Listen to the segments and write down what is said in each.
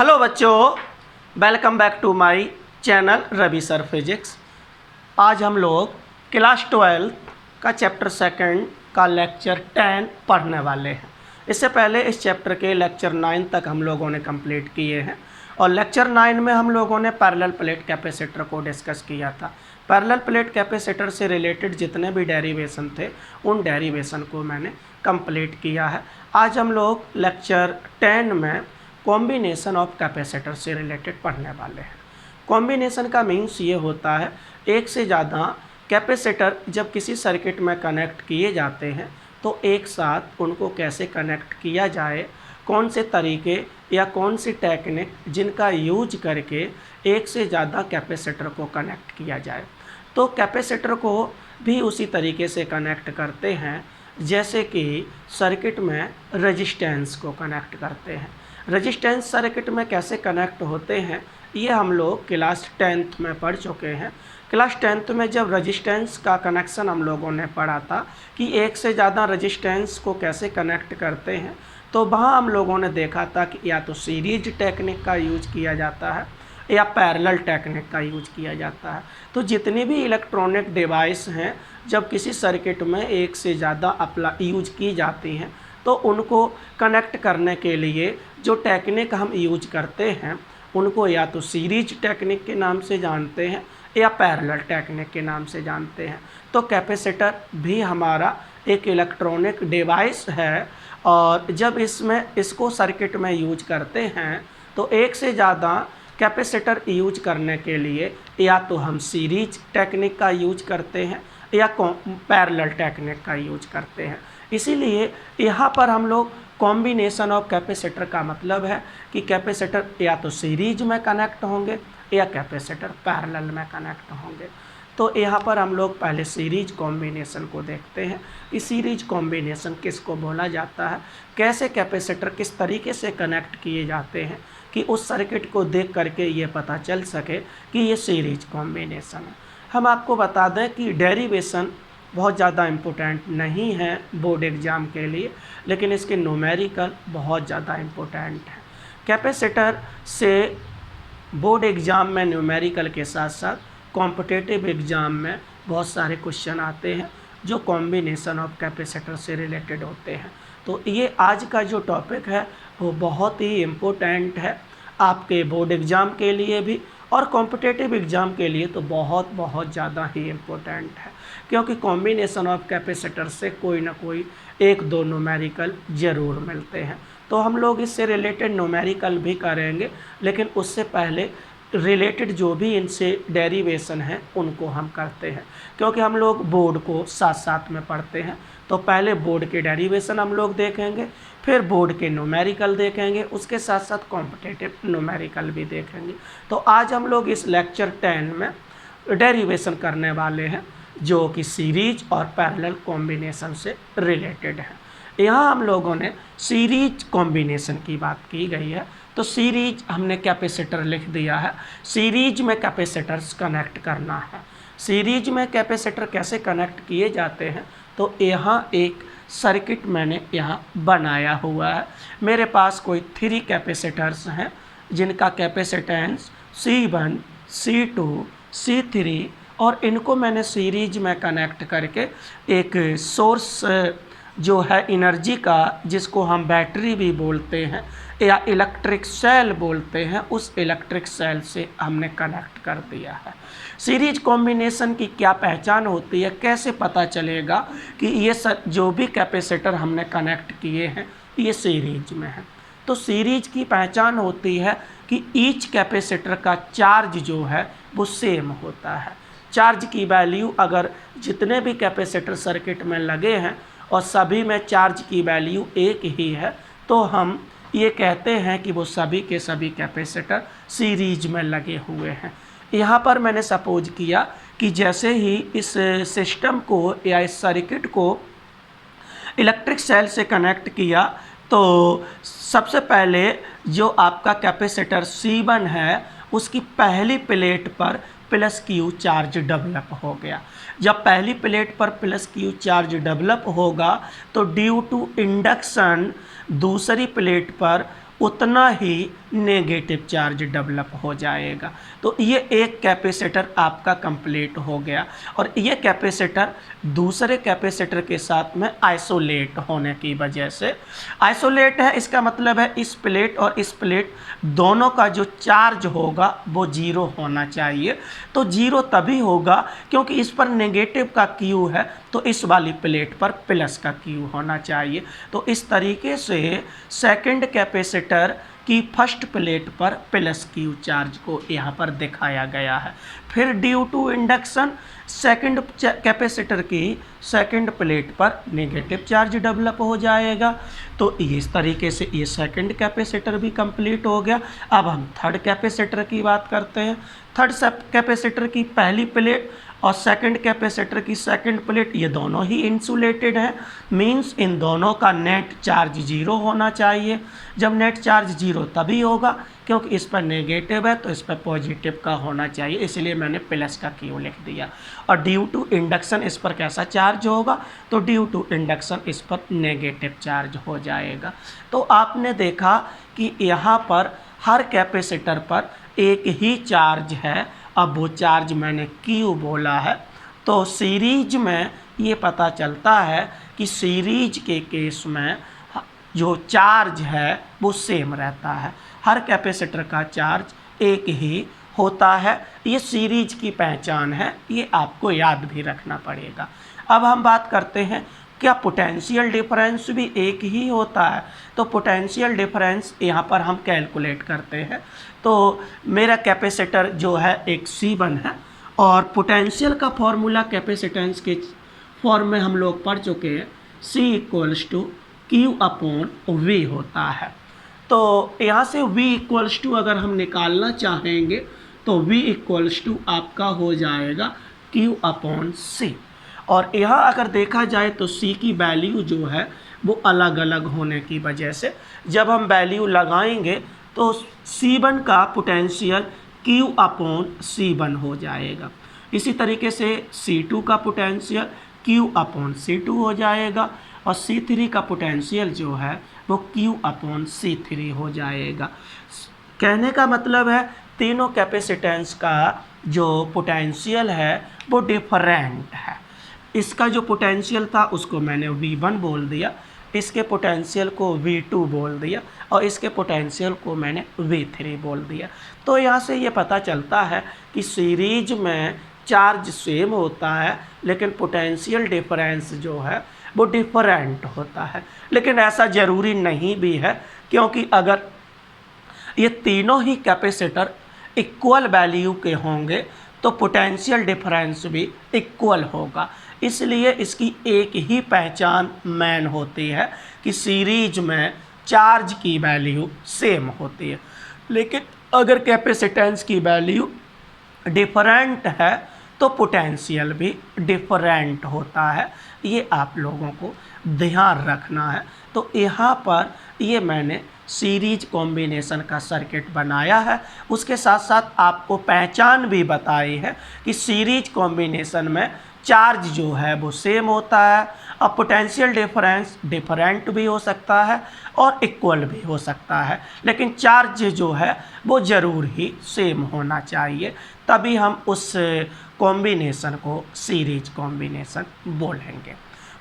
Hello बच्चों, welcome back to my channel Ravi sir physics. आज हम लोग क्लास 12 का चैप्टर सेकंड का लेक्चर 10 पढ़ने वाले हैं। इससे पहले इस चैप्टर के लेक्चर 9 तक हम लोगों ने कंप्लीट किए हैं और लेक्चर 9 में हम लोगों ने पैरेलल प्लेट कैपेसिटर को डिस्कस किया था। पैरेलल प्लेट कैपेसिटर से रिलेटेड जितने भी डेरिवेशन थे उन डेरिवेशन को मैंने कंप्लीट किया है। आज हम लोग लेक्चर 10 में कॉम्बिनेशन ऑफ कैपेसिटर से रिलेटेड पढ़ने वाले हैं। कॉम्बिनेशन का मीन्स ये होता है एक से ज़्यादा कैपेसिटर जब किसी सर्किट में कनेक्ट किए जाते हैं तो एक साथ उनको कैसे कनेक्ट किया जाए, कौन से तरीके या कौन सी टेक्निक जिनका यूज करके एक से ज़्यादा कैपेसिटर को कनेक्ट किया जाए। तो कैपेसिटर को भी उसी तरीके से कनेक्ट करते हैं जैसे कि सर्किट में रेजिस्टेंस को कनेक्ट करते हैं। रेजिस्टेंस सर्किट में कैसे कनेक्ट होते हैं ये हम लोग क्लास 10th में पढ़ चुके हैं। क्लास 10th में जब रेजिस्टेंस का कनेक्शन हम लोगों ने पढ़ा था कि एक से ज़्यादा रेजिस्टेंस को कैसे कनेक्ट करते हैं, तो वहाँ हम लोगों ने देखा था कि या तो सीरीज टेक्निक का यूज किया जाता है या पैरेलल टेक्निक का यूज किया जाता है। तो जितनी भी इलेक्ट्रॉनिक डिवाइस हैं जब किसी सर्किट में एक से ज़्यादा यूज की जाती हैं तो उनको कनेक्ट करने के लिए जो टेक्निक हम यूज करते हैं उनको या तो सीरीज टेक्निक के नाम से जानते हैं या पैरेलल टेक्निक के नाम से जानते हैं। तो कैपेसिटर भी हमारा एक इलेक्ट्रॉनिक डिवाइस है और जब इसको सर्किट में यूज करते हैं तो एक से ज़्यादा कैपेसिटर यूज करने के लिए या तो हम सीरीज टेक्निक का यूज करते हैं या पैरेलल टेक्निक का यूज करते हैं। इसीलिए यहाँ पर हम लोग कॉम्बिनेशन ऑफ कैपेसिटर का मतलब है कि कैपेसिटर या तो सीरीज में कनेक्ट होंगे या कैपेसिटर पैरेलल में कनेक्ट होंगे। तो यहाँ पर हम लोग पहले सीरीज कॉम्बिनेशन को देखते हैं कि सीरीज कॉम्बिनेशन किसको बोला जाता है, कैसे कैपेसिटर किस तरीके से कनेक्ट किए जाते हैं कि उस सर्किट को देख करके ये पता चल सके कि ये सीरीज कॉम्बिनेशन है। हम आपको बता दें कि डेरिवेशन बहुत ज़्यादा इम्पोर्टेंट नहीं है बोर्ड एग्ज़ाम के लिए, लेकिन इसके न्यूमेरिकल बहुत ज़्यादा इम्पोर्टेंट है। कैपेसिटर से बोर्ड एग्ज़ाम में न्यूमेरिकल के साथ साथ कॉम्पिटिटिव एग्ज़ाम में बहुत सारे क्वेश्चन आते हैं जो कॉम्बिनेशन ऑफ कैपेसिटर से रिलेटेड होते हैं। तो ये आज का जो टॉपिक है वो बहुत ही इम्पोर्टेंट है आपके बोर्ड एग्ज़ाम के लिए भी और कॉम्पिटिटिव एग्ज़ाम के लिए तो बहुत ज़्यादा ही इम्पोर्टेंट है, क्योंकि कॉम्बिनेशन ऑफ कैपेसिटर से कोई ना कोई एक दो न्यूमेरिकल ज़रूर मिलते हैं। तो हम लोग इससे रिलेटेड न्यूमेरिकल भी करेंगे, लेकिन उससे पहले रिलेटेड जो भी इनसे डेरिवेशन है उनको हम करते हैं, क्योंकि हम लोग बोर्ड को साथ साथ में पढ़ते हैं। तो पहले बोर्ड के डेरिवेशन हम लोग देखेंगे, फिर बोर्ड के न्यूमेरिकल देखेंगे, उसके साथ साथ कॉम्पिटिटिव न्यूमेरिकल भी देखेंगे। तो आज हम लोग इस लेक्चर 10 में डेरिवेशन करने वाले हैं जो कि सीरीज और पैरेलल कॉम्बिनेशन से रिलेटेड है। यहाँ हम लोगों ने सीरीज कॉम्बिनेशन की बात की गई है, तो सीरीज हमने कैपेसिटर लिख दिया है। सीरीज में कैपेसिटर्स कनेक्ट करना है। सीरीज में कैपेसिटर कैसे कनेक्ट किए जाते हैं, तो यहाँ एक सर्किट मैंने यहाँ बनाया हुआ है। मेरे पास कोई 3 कैपेसिटर्स हैं जिनका कैपेसिटेंस C1, C2, C3 और इनको मैंने सीरीज में कनेक्ट करके एक सोर्स जो है एनर्जी का, जिसको हम बैटरी भी बोलते हैं या इलेक्ट्रिक सेल बोलते हैं, उस इलेक्ट्रिक सेल से हमने कनेक्ट कर दिया है। सीरीज कॉम्बिनेशन की क्या पहचान होती है, कैसे पता चलेगा कि ये जो भी कैपेसिटर हमने कनेक्ट किए हैं ये सीरीज में है। तो सीरीज की पहचान होती है कि ईच कैपेसिटर का चार्ज जो है वो सेम होता है। चार्ज की वैल्यू अगर जितने भी कैपेसिटर सर्किट में लगे हैं और सभी में चार्ज की वैल्यू एक ही है तो हम ये कहते हैं कि वो सभी के सभी कैपेसिटर सीरीज में लगे हुए हैं। यहाँ पर मैंने सपोज किया कि जैसे ही इस सिस्टम को या इस सर्किट को इलेक्ट्रिक सेल से कनेक्ट किया तो सबसे पहले जो आपका कैपेसिटर C1 है उसकी पहली प्लेट पर +Q चार्ज डेवलप हो गया। जब पहली प्लेट पर +Q चार्ज डेवलप होगा तो ड्यू टू इंडक्शन दूसरी प्लेट पर उतना ही नेगेटिव चार्ज डेवलप हो जाएगा। तो ये एक कैपेसिटर आपका कंप्लीट हो गया और ये कैपेसिटर दूसरे कैपेसिटर के साथ में आइसोलेट होने की वजह से, आइसोलेट है इसका मतलब है इस प्लेट और इस प्लेट दोनों का जो चार्ज होगा वो जीरो होना चाहिए। तो जीरो तभी होगा क्योंकि इस पर नेगेटिव का क्यू है, तो इस वाली प्लेट पर प्लस का क्यू होना चाहिए। तो इस तरीके से सेकंड कैपेसिटर की फर्स्ट प्लेट पर प्लस क्यू चार्ज को यहाँ पर दिखाया गया है। फिर due to induction second capacitor की सेकंड प्लेट पर नेगेटिव चार्ज डेवलप हो जाएगा। तो इस तरीके से ये सेकंड कैपेसिटर भी कंप्लीट हो गया। अब हम थर्ड कैपेसिटर की बात करते हैं। थर्ड कैपेसिटर की पहली प्लेट और सेकंड कैपेसिटर की सेकंड प्लेट ये दोनों ही इंसुलेटेड हैं, मींस इन दोनों का नेट चार्ज जीरो होना चाहिए। जब नेट चार्ज जीरो तभी होगा क्योंकि इस पर नेगेटिव है तो इस पर पॉजिटिव का होना चाहिए, इसलिए मैंने प्लस का क्यू लिख दिया। और ड्यू टू इंडक्शन इस पर कैसा चार्ज होगा, तो ड्यू टू इंडक्शन इस पर नेगेटिव चार्ज हो जाएगा। तो आपने देखा कि यहाँ पर हर कैपेसिटर पर एक ही चार्ज है। अब वो चार्ज मैंने क्यू बोला है। तो सीरीज में ये पता चलता है कि सीरीज के केस में जो चार्ज है वो सेम रहता है, हर कैपेसिटर का चार्ज एक ही होता है। ये सीरीज की पहचान है, ये आपको याद भी रखना पड़ेगा। अब हम बात करते हैं क्या पोटेंशियल डिफरेंस भी एक ही होता है। तो पोटेंशियल डिफरेंस यहाँ पर हम कैलकुलेट करते हैं। तो मेरा कैपेसिटर जो है एक C1 है और पोटेंशियल का फॉर्मूला कैपेसिटेंस के फॉर्म में हम लोग पढ़ चुके हैं, C = Q/V होता है। तो यहाँ से V अगर हम निकालना चाहेंगे तो V आपका हो जाएगा Q/C। और यहाँ अगर देखा जाए तो C की वैल्यू जो है वो अलग अलग होने की वजह से जब हम वैल्यू लगाएंगे तो C1 का पोटेंशियल Q/C1 हो जाएगा। इसी तरीके से C2 का पोटेंशियल Q/C2 हो जाएगा और C3 का पोटेंशियल जो है वो Q/C3 हो जाएगा। कहने का मतलब है तीनों कैपेसिटेंस का जो पोटेंशियल है वो डिफरेंट है। इसका जो पोटेंशियल था उसको मैंने V1 बोल दिया, इसके पोटेंशियल को V2 बोल दिया और इसके पोटेंशियल को मैंने V3 बोल दिया। तो यहाँ से ये पता चलता है कि सीरीज में चार्ज सेम होता है लेकिन पोटेंशियल डिफरेंस जो है वो डिफरेंट होता है। लेकिन ऐसा ज़रूरी नहीं भी है क्योंकि अगर ये तीनों ही कैपेसिटर इक्वल वैल्यू के होंगे तो पोटेंशियल डिफरेंस भी इक्वल होगा। इसलिए इसकी एक ही पहचान मेन होती है कि सीरीज में चार्ज की वैल्यू सेम होती है। लेकिन अगर कैपेसिटेंस की वैल्यू डिफरेंट है तो पोटेंशियल भी डिफरेंट होता है। ये आप लोगों को ध्यान रखना है। तो यहाँ पर ये मैंने सीरीज कॉम्बिनेशन का सर्किट बनाया है, उसके साथ साथ आपको पहचान भी बताई है कि सीरीज कॉम्बिनेशन में चार्ज जो है वो सेम होता है और पोटेंशियल डिफरेंस डिफरेंट भी हो सकता है और इक्वल भी हो सकता है, लेकिन चार्ज जो है वो ज़रूर ही सेम होना चाहिए, तभी हम उस कॉम्बिनेशन को सीरीज कॉम्बिनेशन बोलेंगे।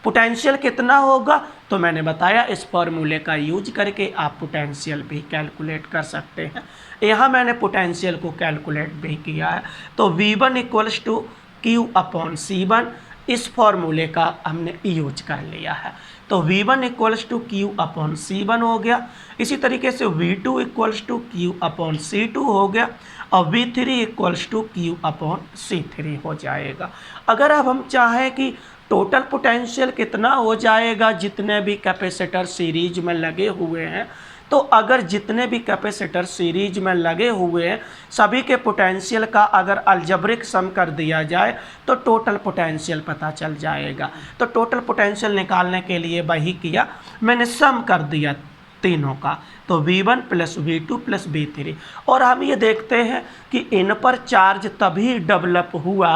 पोटेंशियल कितना होगा तो मैंने बताया इस फॉर्मूले का यूज करके आप पोटेंशियल भी कैलकुलेट कर सकते हैं। यहाँ मैंने पोटेंशियल को कैलकुलेट भी किया है। तो V1 = Q/C1 इस फॉर्मूले का हमने यूज कर लिया है। तो V1 = Q/C1 हो गया। इसी तरीके से V2 = Q/C2 हो गया और V3 = Q/C3 हो जाएगा। अगर अब हम चाहें कि टोटल पोटेंशियल कितना हो जाएगा जितने भी कैपेसिटर सीरीज में लगे हुए हैं, तो अगर जितने भी कैपेसिटर सीरीज में लगे हुए हैं सभी के पोटेंशियल का अगर अलजेब्रिक सम कर दिया जाए तो टोटल पोटेंशियल पता चल जाएगा। तो टोटल पोटेंशियल निकालने के लिए वही किया, मैंने सम कर दिया तीनों का, तो V1 plus V2 plus V3। और हम ये देखते हैं कि इन पर चार्ज तभी डेवलप हुआ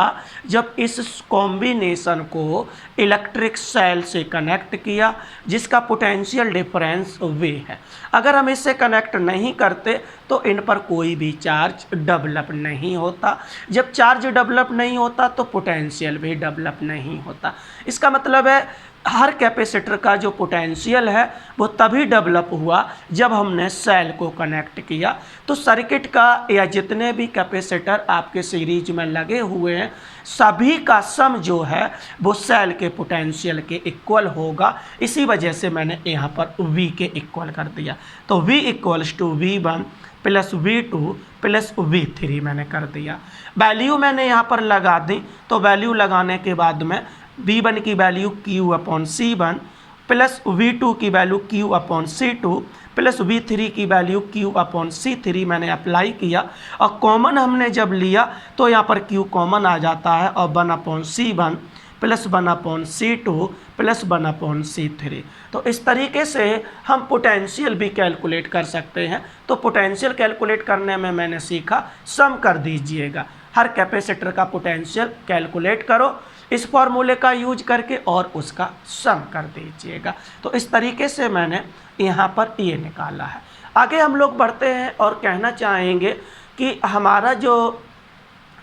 जब इस कॉम्बिनेशन को इलेक्ट्रिक सेल से कनेक्ट किया, जिसका पोटेंशियल डिफरेंस V है। अगर हम इससे कनेक्ट नहीं करते तो इन पर कोई भी चार्ज डेवलप नहीं होता। जब चार्ज डेवलप नहीं होता तो पोटेंशियल भी डेवलप नहीं होता। इसका मतलब है हर कैपेसिटर का जो पोटेंशियल है वो तभी डेवलप हुआ जब हमने सेल को कनेक्ट किया। तो सर्किट का या जितने भी कैपेसिटर आपके सीरीज में लगे हुए हैं सभी का सम जो है वो सेल के पोटेंशियल के इक्वल होगा। इसी वजह से मैंने यहाँ पर V के इक्वल कर दिया। तो V equals to V1 plus V2 plus V3 मैंने कर दिया। वैल्यू मैंने यहाँ पर लगा दी, तो वैल्यू लगाने के बाद में V1 की वैल्यू Q/C1 प्लस V2 की वैल्यू Q/C2 प्लस V3 की वैल्यू Q/C3 मैंने अप्लाई किया। और कॉमन हमने जब लिया तो यहाँ पर Q कॉमन आ जाता है और 1/C1 plus 1/C2 plus 1/C3। तो इस तरीके से हम पोटेंशियल भी कैलकुलेट कर सकते हैं। तो पोटेंशियल कैलकुलेट करने में मैंने सीखा सम कर दीजिएगा, हर कैपेसिटर का पोटेंशियल कैलकुलेट करो इस फॉर्मूले का यूज करके और उसका सम कर दीजिएगा। तो इस तरीके से मैंने यहाँ पर ये निकाला है। आगे हम लोग बढ़ते हैं और कहना चाहेंगे कि हमारा जो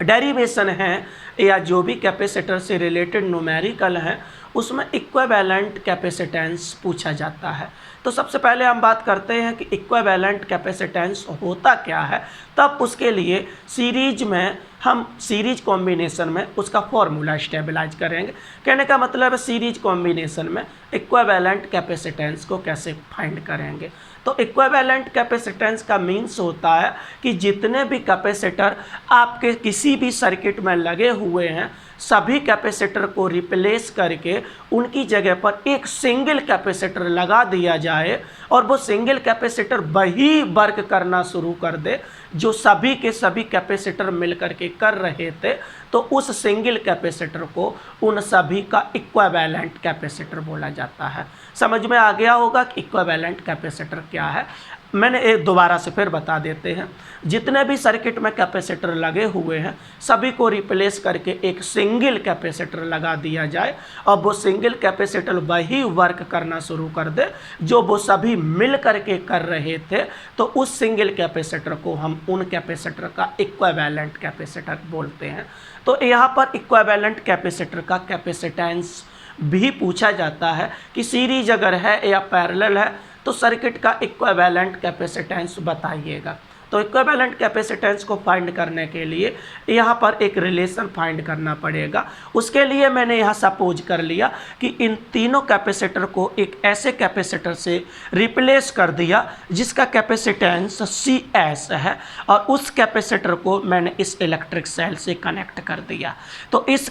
डेरिवेशन है या जो भी कैपेसिटर से रिलेटेड न्यूमेरिकल है उसमें इक्विवेलेंट कैपेसिटेंस पूछा जाता है। तो सबसे पहले हम बात करते हैं कि इक्विवेलेंट कैपेसिटेंस होता क्या है। तब उसके लिए सीरीज में हम सीरीज कॉम्बिनेशन में उसका फॉर्मूला स्टेबलाइज करेंगे। कहने का मतलब है सीरीज कॉम्बिनेशन में इक्विवेलेंट कैपेसिटेंस को कैसे फाइंड करेंगे। तो इक्विवेलेंट कैपेसिटेंस का मीन्स होता है कि जितने भी कैपेसिटर आपके किसी भी सर्किट में लगे हुए हैं सभी कैपेसिटर को रिप्लेस करके उनकी जगह पर एक सिंगल कैपेसिटर लगा दिया जाए और वो सिंगल कैपेसिटर वही वर्क करना शुरू कर दे जो सभी के सभी कैपेसिटर मिलकर के कर रहे थे। तो उस सिंगल कैपेसिटर को उन सभी का इक्विवेलेंट कैपेसिटर बोला जाता है। समझ में आ गया होगा कि इक्विवेलेंट कैपेसिटर क्या है। मैंने एक दोबारा से फिर बता देते हैं। जितने भी सर्किट में कैपेसिटर लगे हुए हैं सभी को रिप्लेस करके एक सिंगल कैपेसिटर लगा दिया जाए और वो सिंगल कैपेसिटर वही वर्क करना शुरू कर दे जो वो सभी मिल करके कर रहे थे। तो उस सिंगल कैपेसिटर को हम उन कैपेसिटर का इक्विवेलेंट कैपेसिटर बोलते हैं। तो यहाँ पर इक्विवेलेंट कैपेसिटर का कैपेसिटेंस भी पूछा जाता है कि सीरीज अगर है या पैरेलल है तो सर्किट का इक्विवेलेंट कैपेसिटेंस बताइएगा। तो इक्विवेलेंट कैपेसिटेंस को फाइंड करने के लिए यहाँ पर एक रिलेशन फाइंड करना पड़ेगा। उसके लिए मैंने यहाँ सपोज कर लिया कि इन तीनों कैपेसिटर को एक ऐसे कैपेसिटर से रिप्लेस कर दिया जिसका कैपेसिटेंस CS है और उस कैपेसिटर को मैंने इस इलेक्ट्रिक सेल से कनेक्ट कर दिया। तो इस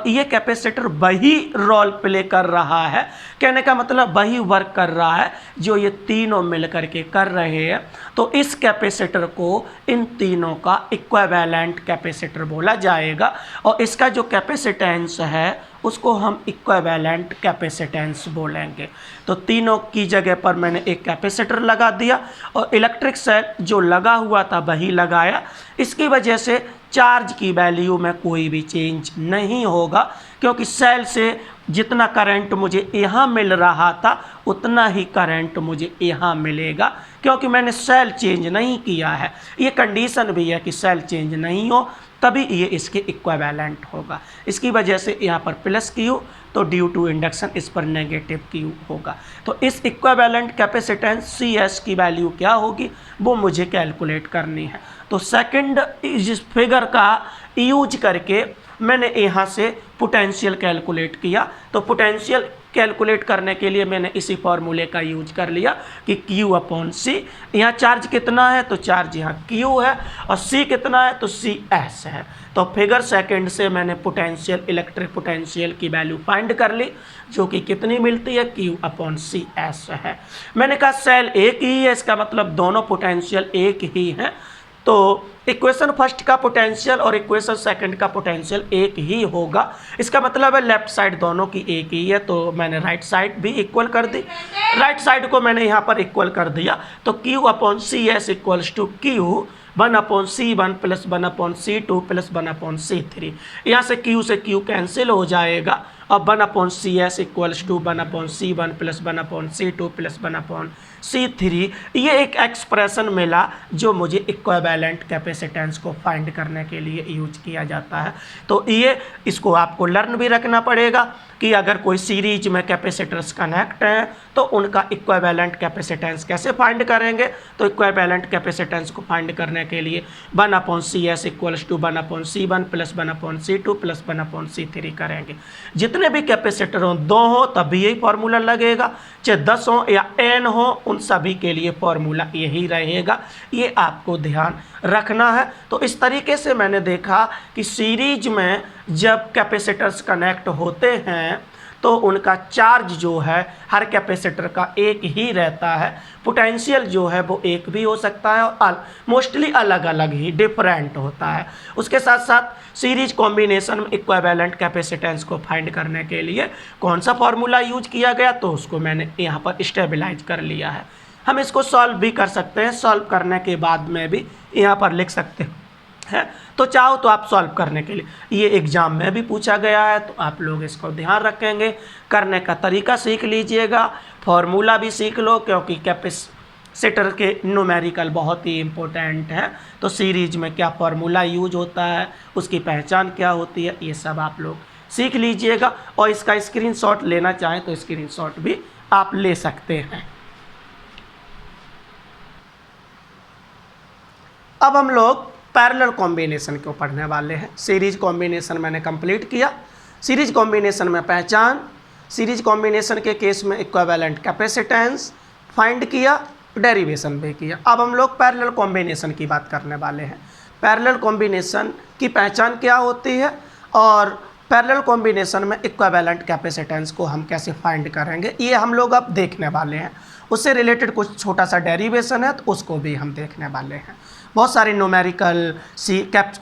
ये कैपेसिटर वही रोल प्ले कर रहा है। कहने का मतलब वही वर्क कर रहा है जो ये तीनों मिल करके कर रहे हैं। तो इस कैपेसिटर को इन तीनों का इक्विवेलेंट कैपेसिटर बोला जाएगा और इसका जो कैपेसिटेंस है उसको हम इक्विवेलेंट कैपेसिटेंस बोलेंगे। तो तीनों की जगह पर मैंने एक कैपेसिटर लगा दिया और इलेक्ट्रिक सेल जो लगा हुआ था वही लगाया। इसकी वजह से चार्ज की वैल्यू में कोई भी चेंज नहीं होगा क्योंकि सेल से जितना करंट मुझे यहाँ मिल रहा था उतना ही करंट मुझे यहाँ मिलेगा क्योंकि मैंने सेल चेंज नहीं किया है। ये कंडीशन भी है कि सेल चेंज नहीं हो तभी ये इसके इक्विवेलेंट होगा। इसकी वजह से यहाँ पर प्लस Q तो ड्यू टू इंडक्शन इस पर नेगेटिव Q होगा। तो इस इक्विवेलेंट कैपेसिटेंस CS की वैल्यू क्या होगी वो मुझे कैलकुलेट करनी है। तो सेकंड इस फिगर का यूज करके मैंने यहाँ से पोटेंशियल कैलकुलेट किया। तो पोटेंशियल कैलकुलेट करने के लिए मैंने इसी फॉर्मूले का यूज कर लिया कि Q/C। यहाँ चार्ज कितना है तो चार्ज यहाँ Q है और C कितना है तो CS है। तो फिगर सेकंड से मैंने पोटेंशियल इलेक्ट्रिक पोटेंशियल की वैल्यू फाइंड कर ली जो कि कितनी मिलती है Q/CS है। मैंने कहा सेल एक ही है, इसका मतलब दोनों पोटेंशियल एक ही हैं। तो इक्वेशन फर्स्ट का पोटेंशियल और इक्वेशन सेकंड का पोटेंशियल एक ही होगा। इसका मतलब है लेफ्ट साइड दोनों की एक ही है, तो मैंने राइट साइड भी इक्वल कर दी। राइट साइड को मैंने यहाँ पर इक्वल कर दिया, तो Q/CS equals to Q 1/C1 plus 1/C2 plus 1/C3। यहाँ से Q से Q कैंसिल हो जाएगा और 1/CS equals to 1/C1 plus 1/C2 plus 1/C3। ये एक एक्सप्रेशन मिला जो मुझे इक्विवेलेंट कैपेसिटेंस को फाइंड करने के लिए यूज किया जाता है। तो ये इसको आपको लर्न भी रखना पड़ेगा कि अगर कोई सीरीज में कैपेसिटर्स कनेक्ट हैं तो उनका इक्विवेलेंट कैपेसिटेंस कैसे फाइंड करेंगे। तो इक्विवेलेंट कैपेसिटेंस को फाइंड करने के लिए 1/CS equals to 1/C1 plus 1/C2 plus 1/C3 करेंगे। जितने भी कैपेसिटर हों, 2 हो तब भी यही फार्मूला लगेगा, चाहे 10 हो या n हो, उन सभी के लिए फार्मूला यही रहेगा। ये आपको ध्यान रखना है। तो इस तरीके से मैंने देखा कि सीरीज में जब कैपेसिटर्स कनेक्ट होते हैं तो उनका चार्ज जो है हर कैपेसिटर का एक ही रहता है, पोटेंशियल जो है वो एक भी हो सकता है और मोस्टली अलग अलग ही डिफरेंट होता है। उसके साथ साथ सीरीज कॉम्बिनेशन में इक्विवेलेंट कैपेसिटेंस को फाइंड करने के लिए कौन सा फार्मूला यूज किया गया, तो उसको मैंने यहाँ पर स्टेबलाइज कर लिया है। हम इसको सॉल्व भी कर सकते हैं, सॉल्व करने के बाद में भी यहाँ पर लिख सकते हैं। तो चाहो तो आप सॉल्व करने के लिए, ये एग्ज़ाम में भी पूछा गया है तो आप लोग इसको ध्यान रखेंगे, करने का तरीका सीख लीजिएगा, फार्मूला भी सीख लो क्योंकि कैपेसिटर के न्यूमेरिकल बहुत ही इम्पोर्टेंट है। तो सीरीज में क्या फार्मूला यूज होता है, उसकी पहचान क्या होती है, ये सब आप लोग सीख लीजिएगा। और इसका स्क्रीनशॉट लेना चाहें तो स्क्रीनशॉट भी आप ले सकते हैं। अब हम लोग पैरेलल कॉम्बिनेशन को पढ़ने वाले हैं। सीरीज कॉम्बिनेशन मैंने कंप्लीट किया, सीरीज कॉम्बिनेशन में पहचान, सीरीज कॉम्बिनेशन के केस में इक्विवेलेंट कैपेसिटेंस फाइंड किया, डेरिवेशन भी किया। अब हम लोग पैरेलल कॉम्बिनेशन की बात करने वाले हैं। पैरेलल कॉम्बिनेशन की पहचान क्या होती है और पैरेलल कॉम्बिनेशन में इक्विवेलेंट कैपेसिटेंस को हम कैसे फाइंड करेंगे, ये हम लोग अब देखने वाले हैं। उससे रिलेटेड कुछ छोटा सा डेरिवेशन है तो उसको भी हम देखने वाले हैं। बहुत सारे न्यूमेरिकल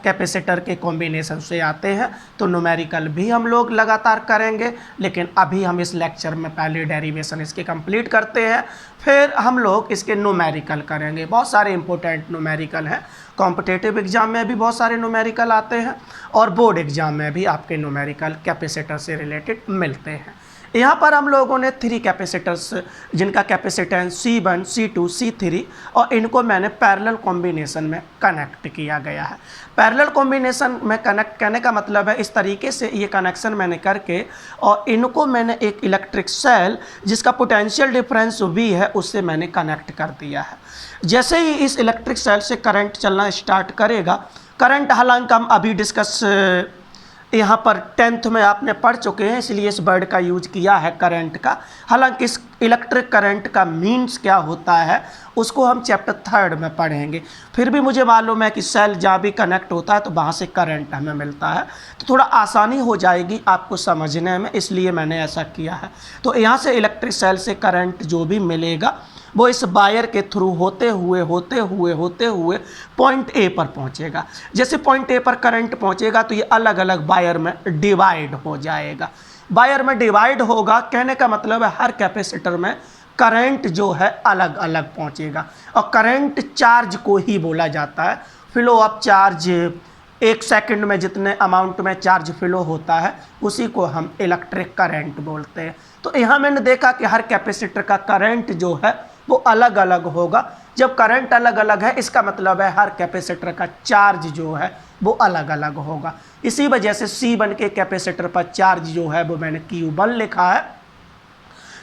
कैपेसिटर के कॉम्बिनेशन से आते हैं, तो न्यूमेरिकल भी हम लोग लगातार करेंगे, लेकिन अभी हम इस लेक्चर में पहले डेरिवेशन इसके कंप्लीट करते हैं, फिर हम लोग इसके न्यूमेरिकल करेंगे। बहुत सारे इंपॉर्टेंट न्यूमेरिकल हैं, कॉम्पिटिटिव एग्जाम में भी बहुत सारे न्यूमेरिकल आते हैं और बोर्ड एग्जाम में भी आपके न्यूमेरिकल कैपेसिटर से रिलेटेड मिलते हैं। यहाँ पर हम लोगों ने 3 कैपेसिटर्स जिनका कैपेसिटेंस C1, C2, C3 और इनको मैंने पैरेलल कॉम्बिनेशन में कनेक्ट किया गया है। पैरेलल कॉम्बिनेशन में कनेक्ट करने का मतलब है इस तरीके से ये कनेक्शन मैंने करके और इनको मैंने एक इलेक्ट्रिक सेल जिसका पोटेंशियल डिफरेंस V है उससे मैंने कनेक्ट कर दिया है। जैसे ही इस इलेक्ट्रिक सेल से करंट चलना स्टार्ट करेगा, करंट हालांकि हम अभी डिस्कस यहाँ पर 10th में आपने पढ़ चुके हैं, इसलिए इस वर्ड का यूज किया है करंट का। हालांकि इस इलेक्ट्रिक करंट का मीन्स क्या होता है उसको हम चैप्टर 3rd में पढ़ेंगे। फिर भी मुझे मालूम है कि सेल जहाँ भी कनेक्ट होता है तो वहाँ से करंट हमें मिलता है, तो थोड़ा आसानी हो जाएगी आपको समझने में, इसलिए मैंने ऐसा किया है। तो यहाँ से इलेक्ट्रिक सेल से करंट जो भी मिलेगा वो इस वायर के थ्रू होते हुए पॉइंट ए पर पहुंचेगा। जैसे पॉइंट ए पर करंट पहुंचेगा तो ये अलग अलग वायर में डिवाइड हो जाएगा। वायर में डिवाइड होगा कहने का मतलब है हर कैपेसिटर में करंट जो है अलग अलग पहुंचेगा और करंट चार्ज को ही बोला जाता है। फ्लो ऑफ चार्ज, 1 सेकंड में जितने अमाउंट में चार्ज फ्लो होता है उसी को हम इलेक्ट्रिक करंट बोलते हैं। तो यहाँ मैंने देखा कि हर कैपेसिटर का करंट जो है वो अलग अलग होगा। जब करंट अलग अलग है इसका मतलब है हर कैपेसिटर का चार्ज जो है वो अलग अलग होगा। इसी वजह से C1 के कैपेसिटर पर चार्ज जो है वो मैंने Q1 लिखा है,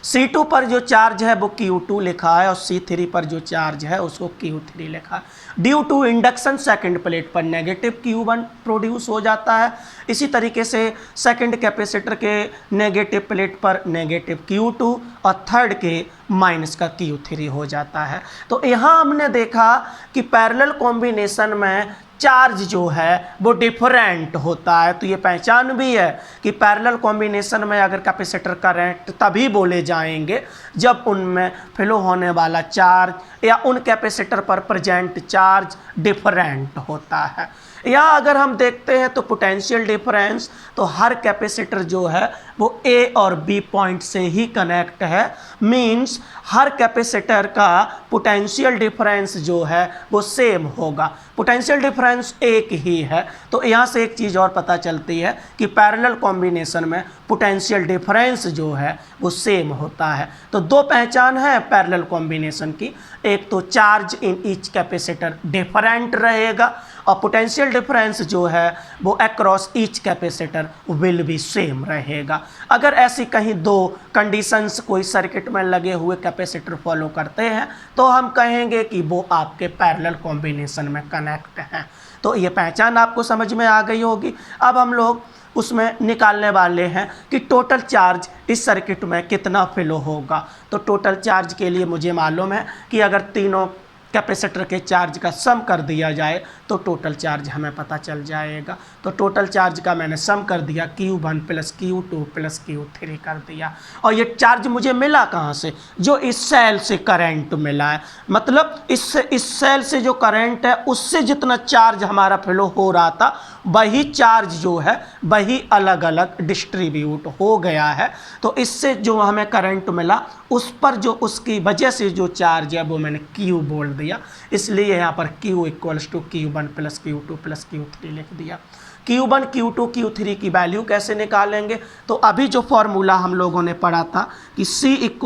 C2 पर जो चार्ज है वो Q2 लिखा है और C3 पर जो चार्ज है उसको Q3 लिखा है। Due to induction second plate पर नेगेटिव Q1 प्रोड्यूस हो जाता है। इसी तरीके से सेकंड कैपेसिटर के नेगेटिव प्लेट पर नेगेटिव Q2 और थर्ड के माइनस का Q3 हो जाता है। तो यहाँ हमने देखा कि पैरेलल कॉम्बिनेशन में चार्ज जो है वो डिफरेंट होता है। तो ये पहचान भी है कि पैरेलल कॉम्बिनेशन में अगर कैपेसिटर करंट तभी बोले जाएंगे जब उनमें फ्लो होने वाला चार्ज या उन कैपेसिटर पर प्रेजेंट चार्ज डिफरेंट होता है। या अगर हम देखते हैं तो पोटेंशियल डिफरेंस, तो हर कैपेसिटर जो है वो ए और बी पॉइंट से ही कनेक्ट है। मींस हर कैपेसिटर का पोटेंशियल डिफरेंस जो है वो सेम होगा, पोटेंशियल डिफरेंस एक ही है। तो यहाँ से एक चीज़ और पता चलती है कि पैरेलल कॉम्बिनेशन में पोटेंशियल डिफरेंस जो है वो सेम होता है। तो दो पहचान है पैरेलल कॉम्बिनेशन की, एक तो charge in each capacitor different रहेगा और पोटेंशियल डिफरेंस जो है वो across each capacitor will be same रहेगा। अगर ऐसी कहीं दो कंडीशंस कोई सर्किट में लगे हुए कैपेसिटर फॉलो करते हैं तो हम कहेंगे कि वो आपके पैरेलल कॉम्बिनेशन में कनेक्ट हैं। तो ये पहचान आपको समझ में आ गई होगी। अब हम लोग उसमें निकालने वाले हैं कि टोटल चार्ज इस सर्किट में कितना फ्लो होगा। तो टोटल चार्ज के लिए मुझे मालूम है कि अगर तीनों कैपेसिटर के चार्ज का सम कर दिया जाए तो टोटल चार्ज हमें पता चल जाएगा। तो टोटल चार्ज का मैंने सम कर दिया, Q1 + Q2 + Q3 कर दिया। और ये चार्ज मुझे मिला कहाँ से? जो इस सेल से करंट मिला है, मतलब इस सेल से जो करंट है उससे जितना चार्ज हमारा फ्लो हो रहा था वही चार्ज जो है वही अलग अलग डिस्ट्रीब्यूट हो गया है। तो इससे जो हमें करंट मिला उस पर जो उसकी वजह से जो चार्ज है वो मैंने Q बोल दिया, इसलिए यहाँ पर Q = Q1 + Q2 + Q3 लिख दिया। Q1, Q2, Q3 की वैल्यू कैसे निकालेंगे? तो अभी जो फॉर्मूला हम लोगों ने पढ़ा था कि C =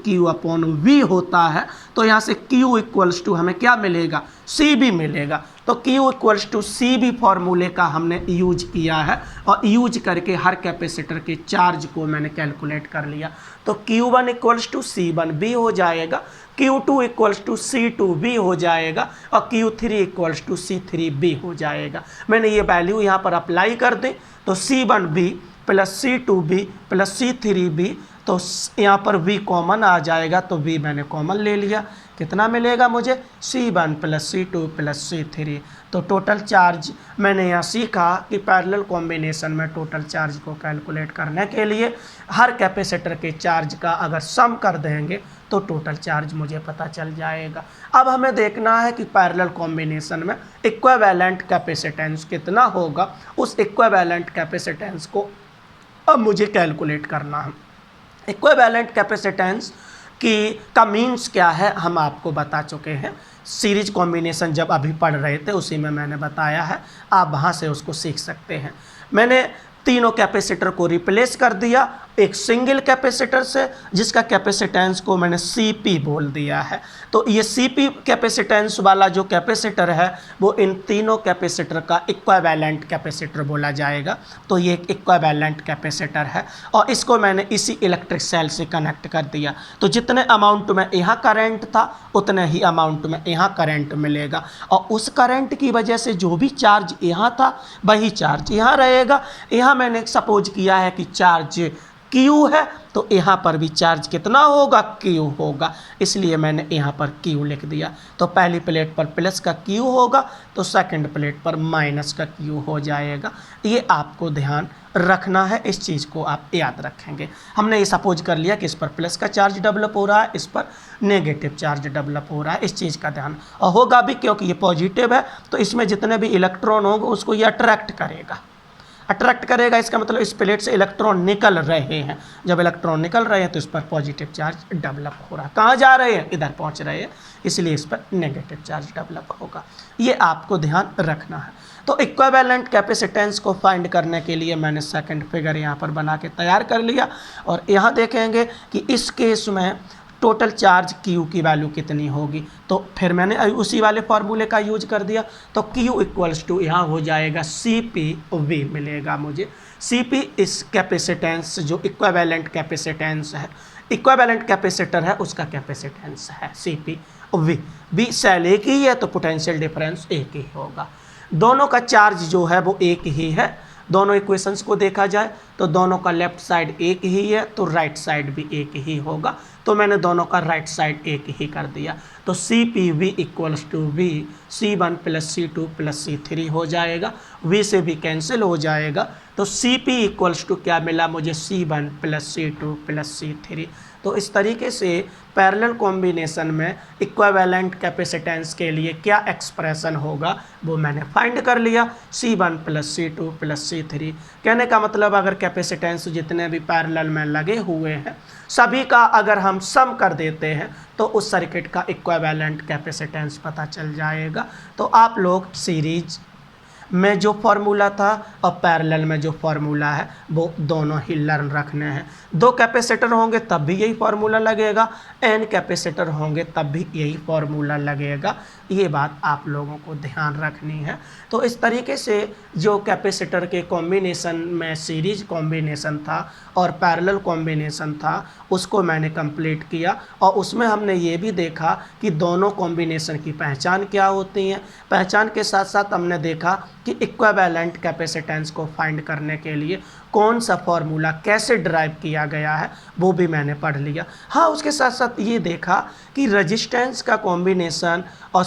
Q/V होता है, तो यहाँ से Q = हमें क्या मिलेगा? CB मिलेगा। तो Q = CB फॉर्मूले का हमने यूज किया है और यूज करके हर कैपेसिटर के चार्ज को मैंने कैलकुलेट कर लिया। तो Q1 = C1B हो जाएगा, Q2 = C2B हो जाएगा और Q3 = C3B हो जाएगा। मैंने ये वैल्यू यहाँ पर अप्लाई कर दी तो C1B + C2B + C3B, तो यहाँ पर V कॉमन आ जाएगा तो V मैंने कॉमन ले लिया। कितना मिलेगा मुझे? C1 + C2 + C3। तो टोटल चार्ज मैंने यहाँ सीखा कि पैरेलल कॉम्बिनेशन में टोटल चार्ज को कैलकुलेट करने के लिए हर कैपेसिटर के चार्ज का अगर सम कर देंगे तो टोटल चार्ज मुझे पता चल जाएगा। अब हमें देखना है कि पैरेलल कॉम्बिनेशन में इक्विवेलेंट कैपेसिटेंस कितना होगा। उस इक्विवेलेंट कैपेसिटेंस को अब मुझे कैलकुलेट करना है। इक्विवेलेंट कैपेसिटेंस का मीन्स क्या है हम आपको बता चुके हैं। सीरीज कॉम्बिनेशन जब अभी पढ़ रहे थे उसी में मैंने बताया है, आप वहाँ से उसको सीख सकते हैं। मैंने तीनों कैपेसिटर को रिप्लेस कर दिया एक सिंगल कैपेसिटर से, जिसका कैपेसिटेंस को मैंने CP बोल दिया है। तो ये CP कैपेसिटेंस वाला जो कैपेसिटर है वो इन तीनों कैपेसिटर का इक्विवेलेंट कैपेसिटर बोला जाएगा। तो ये एक इक्विवेलेंट कैपेसिटर है और इसको मैंने इसी इलेक्ट्रिक सेल से कनेक्ट कर दिया। तो जितने अमाउंट में यहाँ करंट था उतने ही अमाउंट में यहाँ करंट मिलेगा और उस करंट की वजह से जो भी चार्ज यहाँ था वही चार्ज यहाँ रहेगा। यहाँ मैंने सपोज किया है कि चार्ज Q है तो यहाँ पर भी चार्ज कितना होगा? Q होगा, इसलिए मैंने यहाँ पर Q लिख दिया। तो पहली प्लेट पर प्लस का Q होगा तो सेकंड प्लेट पर माइनस का Q हो जाएगा। ये आपको ध्यान रखना है, इस चीज़ को आप याद रखेंगे। हमने ये सपोज कर लिया कि इस पर प्लस का चार्ज डेवलप हो रहा है, इस पर नेगेटिव चार्ज डेवलप हो रहा है। इस चीज़ का ध्यान और होगा भी, क्योंकि ये पॉजिटिव है तो इसमें जितने भी इलेक्ट्रॉन होंगे उसको ये अट्रैक्ट करेगा। इसका मतलब इस प्लेट से इलेक्ट्रॉन निकल रहे हैं। जब इलेक्ट्रॉन निकल रहे हैं तो इस पर पॉजिटिव चार्ज डेवलप हो रहा है। कहाँ जा रहे हैं? इधर पहुँच रहे हैं, इसलिए इस पर नेगेटिव चार्ज डेवलप होगा। ये आपको ध्यान रखना है। तो इक्विवेलेंट कैपेसिटेंस को फाइंड करने के लिए मैंने सेकंड फिगर यहाँ पर बना के तैयार कर लिया और यहाँ देखेंगे कि इस केस में टोटल चार्ज Q की वैल्यू कितनी होगी। तो फिर मैंने उसी वाले फार्मूले का यूज कर दिया। तो Q = यहाँ हो जाएगा CPV मिलेगा मुझे। CP इस कैपेसिटेंस जो इक्विवेलेंट कैपेसिटेंस है, इक्विवेलेंट कैपेसिटर है उसका कैपेसिटेंस है CPV। V सेल एक ही है तो पोटेंशियल डिफरेंस एक ही होगा। दोनों का चार्ज जो है वो एक ही है। दोनों इक्वेशंस को देखा जाए तो दोनों का लेफ्ट साइड एक ही है तो राइट साइड भी एक ही होगा। तो मैंने दोनों का राइट साइड एक ही कर दिया। तो C P V equals to V C1 plus C2 plus C3 हो जाएगा, V से भी कैंसिल हो जाएगा। तो सी पी इक्वल्स टू क्या मिला मुझे, C1 plus C2 plus C3। तो इस तरीके से पैरेलल कॉम्बिनेशन में इक्विवेलेंट कैपेसिटेंस के लिए क्या एक्सप्रेशन होगा वो मैंने फाइंड कर लिया, C1 plus C2 plus C3। कहने का मतलब अगर कैपेसिटेंस जितने भी पैरेलल में लगे हुए हैं सभी का अगर हम सम कर देते हैं तो उस सर्किट का इक्विवेलेंट कैपेसिटेंस पता चल जाएगा। तो आप लोग सीरीज में जो फार्मूला था और पैरेलल में जो फार्मूला है वो दोनों ही लर्न रखने हैं। 2 कैपेसिटर होंगे तब भी यही फार्मूला लगेगा, n कैपेसिटर होंगे तब भी यही फार्मूला लगेगा। ये बात आप लोगों को ध्यान रखनी है। तो इस तरीके से जो कैपेसिटर के कॉम्बिनेशन में सीरीज कॉम्बिनेशन था और पैरेलल कॉम्बिनेशन था उसको मैंने कंप्लीट किया और उसमें हमने ये भी देखा कि दोनों कॉम्बिनेशन की पहचान क्या होती है। पहचान के साथ साथ हमने देखा कि इक्विवेलेंट कैपेसिटेंस को फाइंड करने के लिए कौन सा फार्मूला कैसे ड्राइव किया गया है वो भी मैंने पढ़ लिया। हाँ, उसके साथ साथ ये देखा कि रेजिस्टेंस का कॉम्बिनेशन और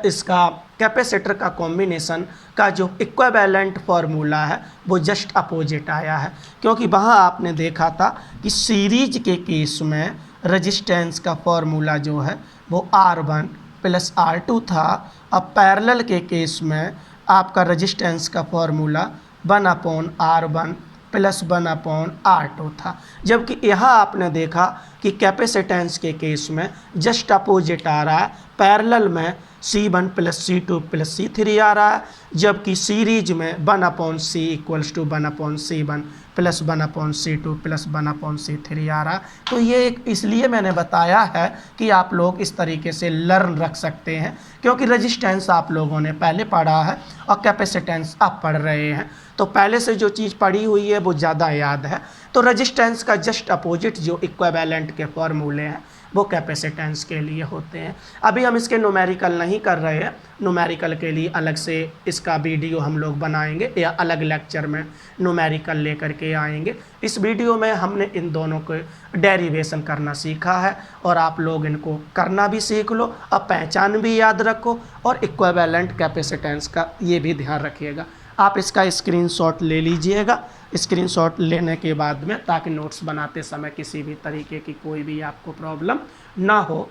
इसका कैपेसिटर का कॉम्बिनेशन का जो इक्विवेलेंट फार्मूला है वो जस्ट अपोजिट आया है, क्योंकि वहाँ आपने देखा था कि सीरीज के केस में रेजिस्टेंस का फार्मूला जो है वो R1 प्लस R2 था। अब पैरेलल के केस में आपका रेजिस्टेंस का फार्मूला 1/R1 प्लस 1/R2 था। जबकि यहाँ आपने देखा कि कैपेसिटेंस के केस में जस्ट अपोजिट आ रहा है, पैरेलल में C1 plus C2 plus C3 आ रहा है, जबकि सीरीज में 1/C equals to 1/C1 plus 1/C2 plus 1/C3 आ रहा है। तो ये एक इसलिए मैंने बताया है कि आप लोग इस तरीके से लर्न रख सकते हैं, क्योंकि रेजिस्टेंस आप लोगों ने पहले पढ़ा है और कैपेसिटेंस आप पढ़ रहे हैं, तो पहले से जो चीज़ पढ़ी हुई है वो ज़्यादा याद है। तो रेजिस्टेंस का जस्ट अपोजिट जो इक्विवेलेंट के फॉर्मूले हैं वो कैपेसिटेंस के लिए होते हैं। अभी हम इसके न्यूमेरिकल नहीं कर रहे हैं, न्यूमेरिकल के लिए अलग से इसका वीडियो हम लोग बनाएंगे या अलग लेक्चर में न्यूमेरिकल लेकर के आएंगे। इस वीडियो में हमने इन दोनों को डेरिवेशन करना सीखा है और आप लोग इनको करना भी सीख लो और पहचान भी याद रखो और इक्विवेलेंट कैपेसिटेंस का ये भी ध्यान रखिएगा। आप इसका स्क्रीनशॉट ले लीजिएगा, स्क्रीनशॉट लेने के बाद में ताकि नोट्स बनाते समय किसी भी तरीके की कोई भी आपको प्रॉब्लम ना हो।